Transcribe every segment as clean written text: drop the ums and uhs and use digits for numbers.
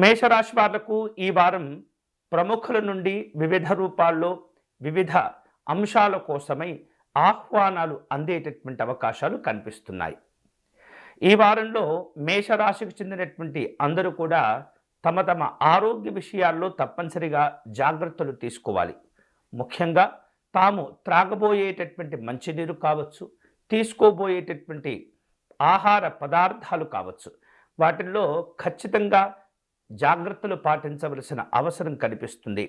మేషరాశి వాళ్లకు ఈ వారం ప్రముఖుల నుండి వివిధ రూపాల్లో వివిధ అంశాల కోసమై ఆహ్వానాలు అందేటటువంటి అవకాశాలు కనిపిస్తున్నాయి. ఈ వారంలో మేషరాశికి చెందినటువంటి అందరూ కూడా తమ తమ ఆరోగ్య విషయాల్లో తప్పనిసరిగా జాగ్రత్తలు తీసుకోవాలి. ముఖ్యంగా తాము త్రాగబోయేటటువంటి మంచినీరు కావచ్చు, తీసుకోబోయేటటువంటి ఆహార పదార్థాలు కావచ్చు, వాటిల్లో ఖచ్చితంగా జాగ్రత్తలు పాటించవలసిన అవసరం కనిపిస్తుంది.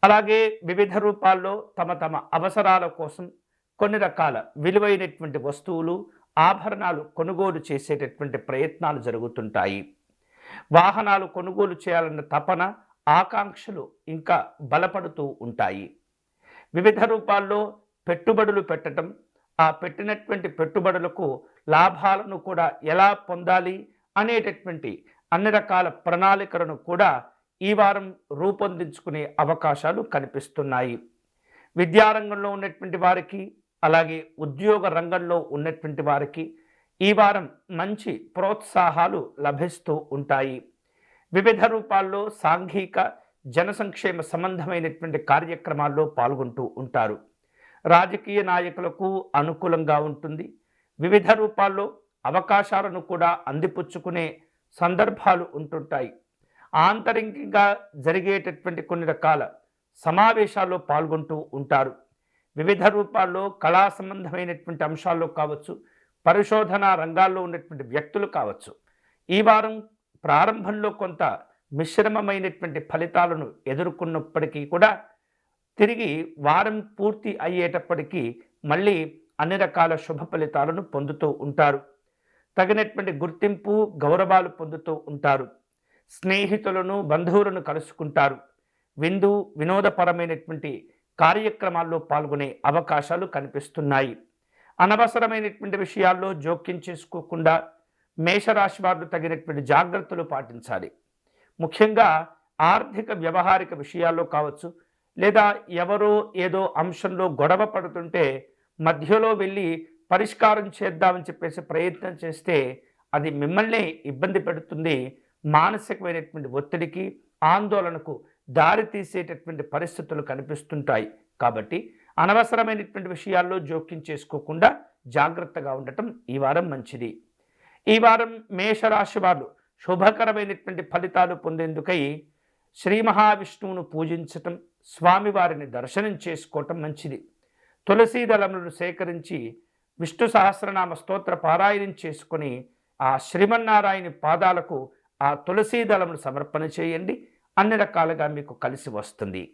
అలాగే వివిధ రూపాల్లో తమ తమ అవసరాల కోసం కొన్ని రకాల విలువైనటువంటి వస్తువులు, ఆభరణాలు కొనుగోలు చేసేటటువంటి ప్రయత్నాలు జరుగుతుంటాయి. వాహనాలు కొనుగోలు చేయాలన్న తపన, ఆకాంక్షలు ఇంకా బలపడుతూ ఉంటాయి. వివిధ రూపాల్లో పెట్టుబడులు పెట్టడం, ఆ పెట్టినటువంటి పెట్టుబడులకు లాభాలను కూడా ఎలా పొందాలి అనేటటువంటి అన్ని రకాల ప్రణాళికలను కూడా ఈ వారం రూపొందించుకునే అవకాశాలు కనిపిస్తున్నాయి. విద్యారంగంలో ఉన్నటువంటి వారికి, అలాగే ఉద్యోగ రంగంలో ఉన్నటువంటి వారికి ఈ వారం మంచి ప్రోత్సాహాలు లభిస్తూ ఉంటాయి. వివిధ రూపాల్లో సాంఘిక జన సంక్షేమ సంబంధమైనటువంటి కార్యక్రమాల్లో పాల్గొంటూ ఉంటారు. రాజకీయ నాయకులకు అనుకూలంగా ఉంటుంది. వివిధ రూపాల్లో అవకాశాలను కూడా అందిపుచ్చుకునే సందర్భాలు ఉంటుంటాయి. ఆంతరికంగా జరిగేటటువంటి కొన్ని రకాల సమావేశాల్లో పాల్గొంటూ ఉంటారు. వివిధ రూపాల్లో కళా సంబంధమైనటువంటి అంశాల్లో కావచ్చు, పరిశోధనా రంగాల్లో ఉన్నటువంటి వ్యక్తులు కావచ్చు, ఈ వారం ప్రారంభంలో కొంత మిశ్రమమైనటువంటి ఫలితాలను ఎదుర్కొన్నప్పటికీ కూడా తిరిగి వారం పూర్తి అయ్యేటప్పటికీ మళ్ళీ అన్ని రకాల శుభ ఫలితాలను పొందుతూ ఉంటారు. తగినటువంటి గుర్తింపు, గౌరవాలు పొందుతూ ఉంటారు. స్నేహితులను, బంధువులను కలుసుకుంటారు. విందు వినోదపరమైనటువంటి కార్యక్రమాల్లో పాల్గొనే అవకాశాలు కనిపిస్తున్నాయి. అనవసరమైనటువంటి విషయాల్లో జోక్యం చేసుకోకుండా మేషరాశి వారు తగినటువంటి జాగ్రత్తలు పాటించాలి. ముఖ్యంగా ఆర్థిక వ్యవహారిక విషయాల్లో కావచ్చు, లేదా ఎవరో ఏదో అంశంలో గొడవ పడుతుంటే మధ్యలో వెళ్ళి పరిష్కారం చేద్దామని చెప్పేసి ప్రయత్నం చేస్తే అది మిమ్మల్ని ఇబ్బంది పెడుతుంది. మానసికమైనటువంటి ఒత్తిడికి, ఆందోళనకు దారి తీసేటటువంటి పరిస్థితులు కనిపిస్తుంటాయి. కాబట్టి అనవసరమైనటువంటి విషయాల్లో జోక్యం చేసుకోకుండా జాగ్రత్తగా ఉండటం ఈ వారం మంచిది. ఈ వారం మేషరాశి వారు శుభకరమైనటువంటి ఫలితాలు పొందేందుకై శ్రీ మహావిష్ణువును పూజించటం, స్వామివారిని దర్శనం చేసుకోవటం మంచిది. తులసీ దళములను సేకరించి విష్ణు సహస్రనామ స్తోత్ర పారాయణం చేసుకొని ఆ శ్రీమన్నారాయణ పాదాలకు ఆ తులసీ దళమును సమర్పణ చేయండి. అన్ని రకాలుగా మీకు కలిసి వస్తుంది.